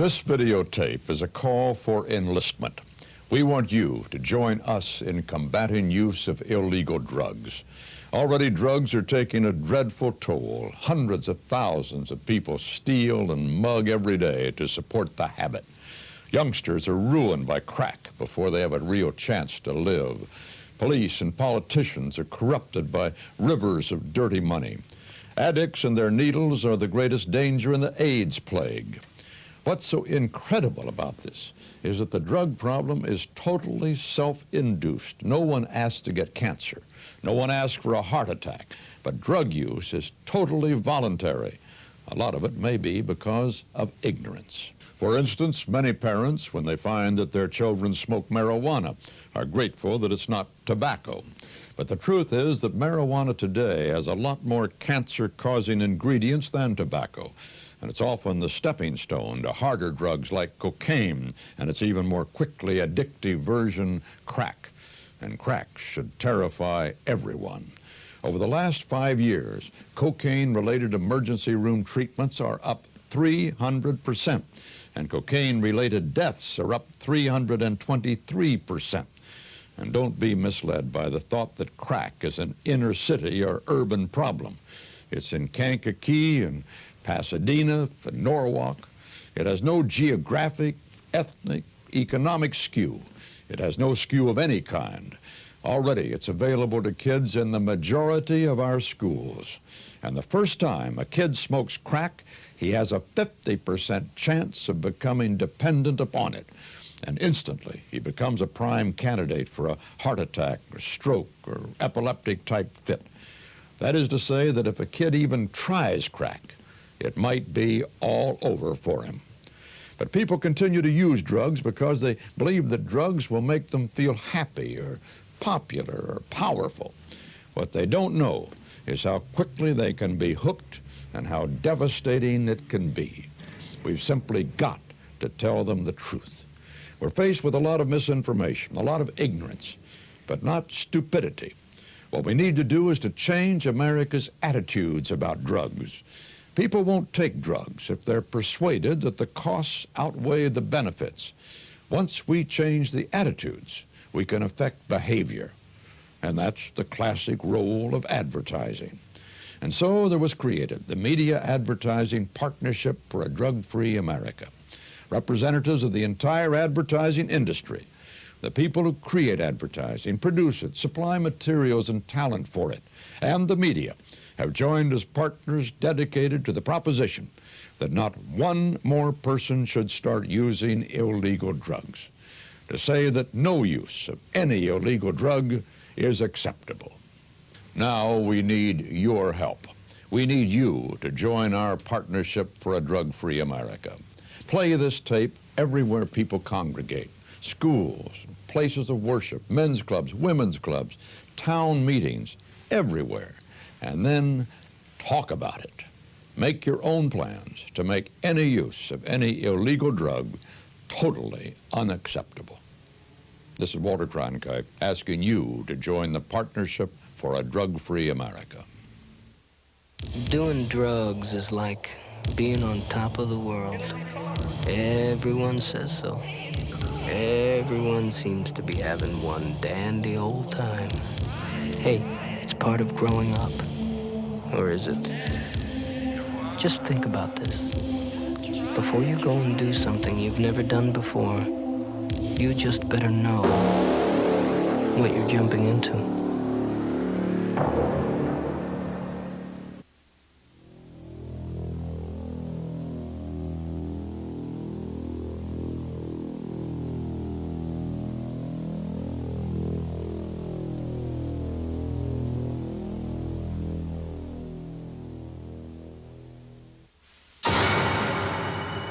This videotape is a call for enlistment. We want you to join us in combating use of illegal drugs. Already drugs are taking a dreadful toll. Hundreds of thousands of people steal and mug every day to support the habit. Youngsters are ruined by crack before they have a real chance to live. Police and politicians are corrupted by rivers of dirty money. Addicts and their needles are the greatest danger in the AIDS plague. What's so incredible about this is that the drug problem is totally self-induced. No one asks to get cancer. No one asks for a heart attack. But drug use is totally voluntary. A lot of it may be because of ignorance. For instance, many parents, when they find that their children smoke marijuana, are grateful that it's not tobacco. But the truth is that marijuana today has a lot more cancer-causing ingredients than tobacco. And it's often the stepping stone to harder drugs like cocaine, and its even more quickly addictive version, crack. And crack should terrify everyone. Over the last 5 years, cocaine-related emergency room treatments are up 300%, and cocaine-related deaths are up 323%. And don't be misled by the thought that crack is an inner city or urban problem. It's in Kankakee and Pasadena, and Norwalk. It has no geographic, ethnic, economic skew. It has no skew of any kind. Already it's available to kids in the majority of our schools. And the first time a kid smokes crack, he has a 50% chance of becoming dependent upon it. And instantly he becomes a prime candidate for a heart attack or stroke or epileptic type fit. That is to say that if a kid even tries crack, it might be all over for him. But people continue to use drugs because they believe that drugs will make them feel happy or popular or powerful. What they don't know is how quickly they can be hooked and how devastating it can be. We've simply got to tell them the truth. We're faced with a lot of misinformation, a lot of ignorance, but not stupidity. What we need to do is to change America's attitudes about drugs. People won't take drugs if they're persuaded that the costs outweigh the benefits. Once we change the attitudes, we can affect behavior. And that's the classic role of advertising. And so there was created the Media Advertising Partnership for a Drug-Free America. Representatives of the entire advertising industry, the people who create advertising, produce it, supply materials and talent for it, and the media, have joined as partners dedicated to the proposition that not one more person should start using illegal drugs, to say that no use of any illegal drug is acceptable. Now we need your help. We need you to join our Partnership for a Drug-Free America. Play this tape everywhere people congregate, schools, places of worship, men's clubs, women's clubs, town meetings, everywhere. And then talk about it. Make your own plans to make any use of any illegal drug totally unacceptable. This is Walter Cronkite asking you to join the Partnership for a Drug-Free America. Doing drugs is like being on top of the world. Everyone says so. Everyone seems to be having one dandy old time. Hey, it's part of growing up. Or is it? Just think about this. Before you go and do something you've never done before, you just better know what you're jumping into.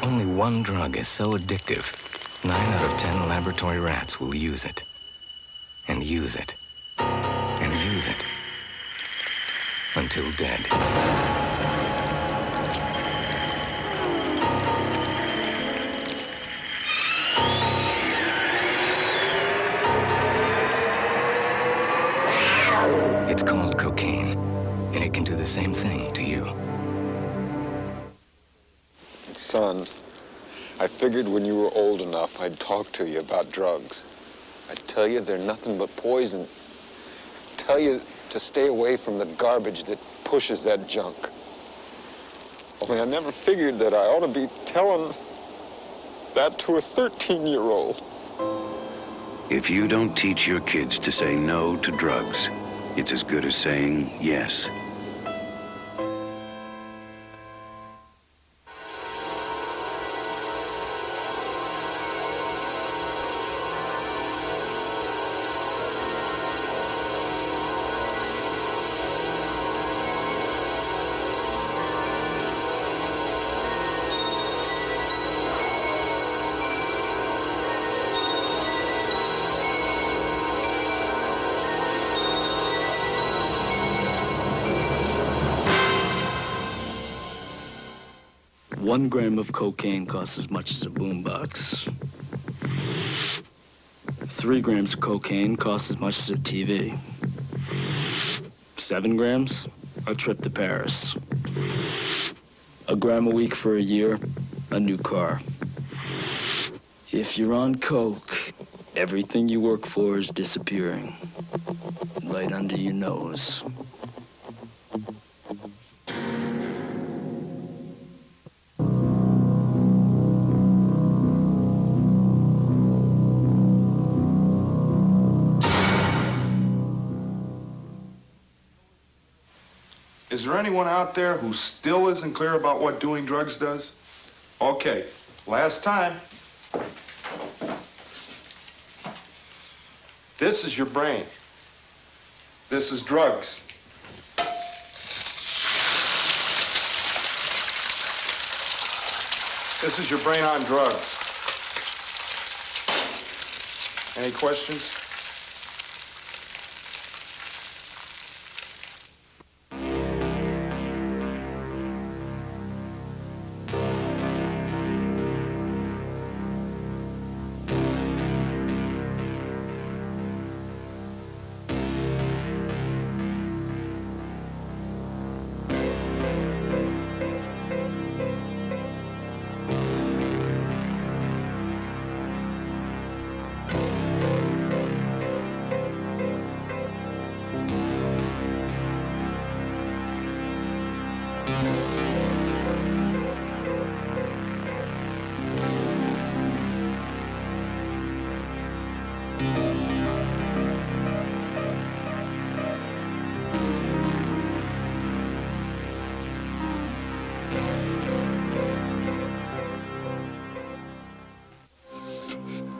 Only one drug is so addictive, 9 out of 10 laboratory rats will use it. And use it. And use it. Until dead. It's called cocaine, and it can do the same thing to you. Son, I figured when you were old enough, I'd talk to you about drugs. I'd tell you they're nothing but poison. Tell you to stay away from the garbage that pushes that junk. Only I never figured that I ought to be telling that to a 13-year-old. If you don't teach your kids to say no to drugs, it's as good as saying yes. One gram of cocaine costs as much as a boombox. 3 grams of cocaine costs as much as a TV. 7 grams, a trip to Paris. A gram a week for a year, a new car. If you're on coke, everything you work for is disappearing. Right under your nose. Is there anyone out there who still isn't clear about what doing drugs does? Okay, last time. This is your brain. This is drugs. This is your brain on drugs. Any questions?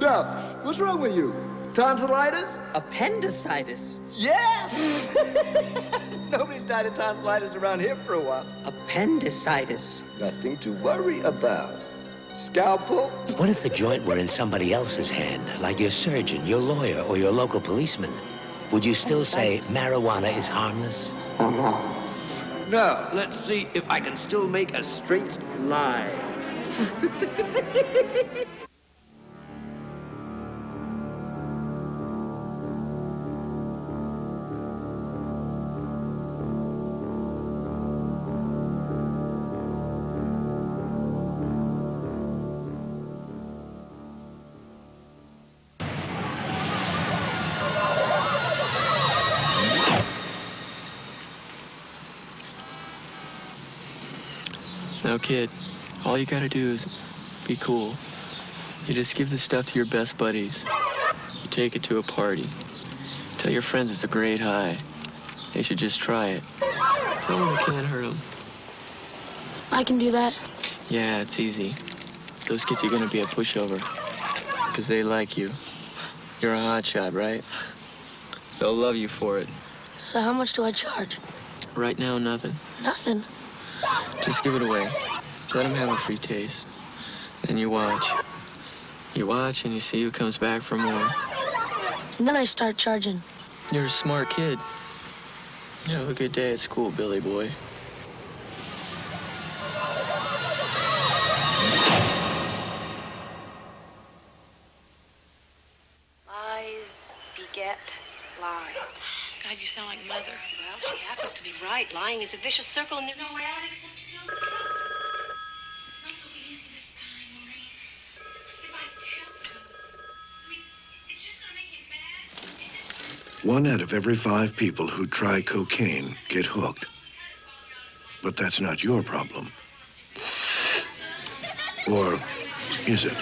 Now, what's wrong with you? Tonsillitis? Appendicitis? Yeah! Nobody's died of tonsillitis around here for a while. Appendicitis. Nothing to worry about. Scalpel? What if the joint were in somebody else's hand, like your surgeon, your lawyer, or your local policeman? Would you still say marijuana is harmless? Now, let's see if I can still make a straight line. Now, kid, all you gotta do is be cool. You just give the stuff to your best buddies. You take it to a party. Tell your friends it's a great high. They should just try it. Tell them it can't hurt them. I can do that. Yeah, it's easy. Those kids are gonna be a pushover. Because they like you. You're a hotshot, right? They'll love you for it. So how much do I charge? Right now, nothing. Nothing. Just give it away. Let them have a free taste. Then you watch. You watch and you see who comes back for more. And then I start charging. You're a smart kid. You have a good day at school, Billy boy. Lies beget lies. God, you sound like Mother. Well, she happens to be right. Lying is a vicious circle, and there's no way out except to tell the truth. It's not so easy this time, Maureen. 1 out of every 5 people who try cocaine get hooked. But that's not your problem. Or is it?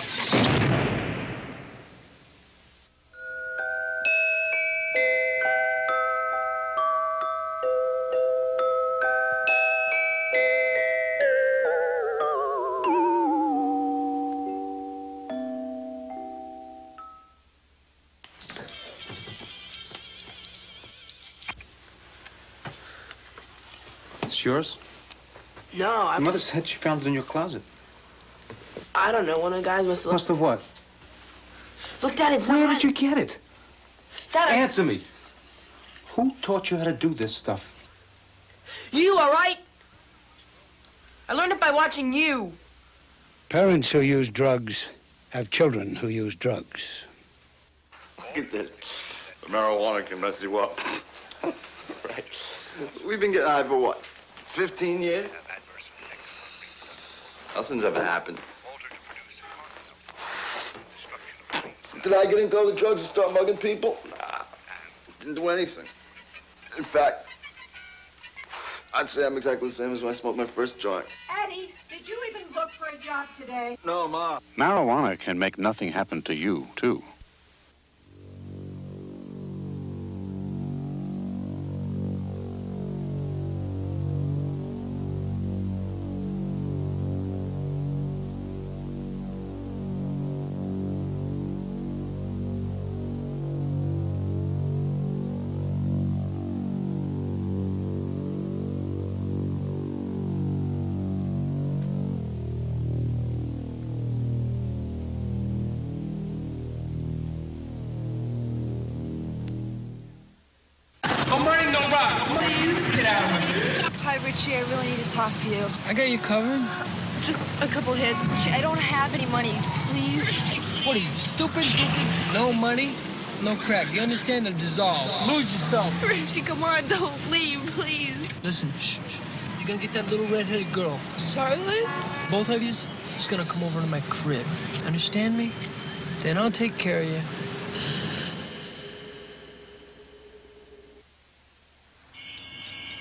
It's yours? No, Your mother said she found it in your closet. I don't know. One of the guys must have... Must have what? Look, Dad, it's Where not... did you get it? Dad, Answer me. Who taught you how to do this stuff? You, all right? I learned it by watching you. Parents who use drugs have children who use drugs. Look at this. Marijuana can mess you up. Right. We've been getting high for what? 15 years? Nothing's ever happened. Did I get into all the drugs and start mugging people? Nah. Didn't do anything. In fact, I'd say I'm exactly the same as when I smoked my first joint. Eddie, did you even look for a job today? No, Ma. Marijuana can make nothing happen to you, too. I'm running no rock. Please get out of here. Hi, Richie. I really need to talk to you. I got you covered. Just a couple hits. Richie, I don't have any money. Please. What are you, stupid? No money, no crack. You understand? To dissolve. Lose yourself. Richie, come on. Don't leave, please. Listen, shh. You're gonna get that little red-headed girl. Charlotte? Both of you's just gonna come over to my crib. Understand me? Then I'll take care of you.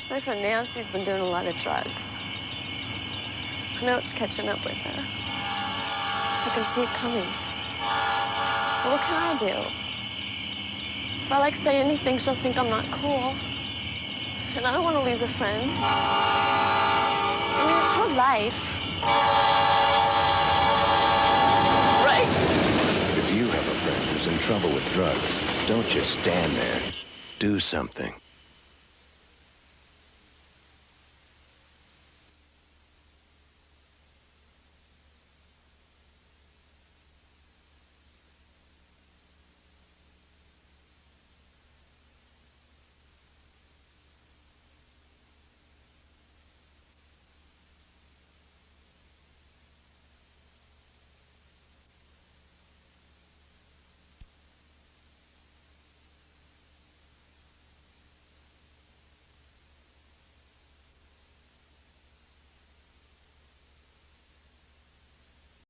My friend Nancy's been doing a lot of drugs. I know it's catching up with her. I can see it coming. But what can I do? If I say anything, she'll think I'm not cool. And I don't want to lose a friend. I mean, it's her life. Right? If you have a friend who's in trouble with drugs, don't just stand there. Do something.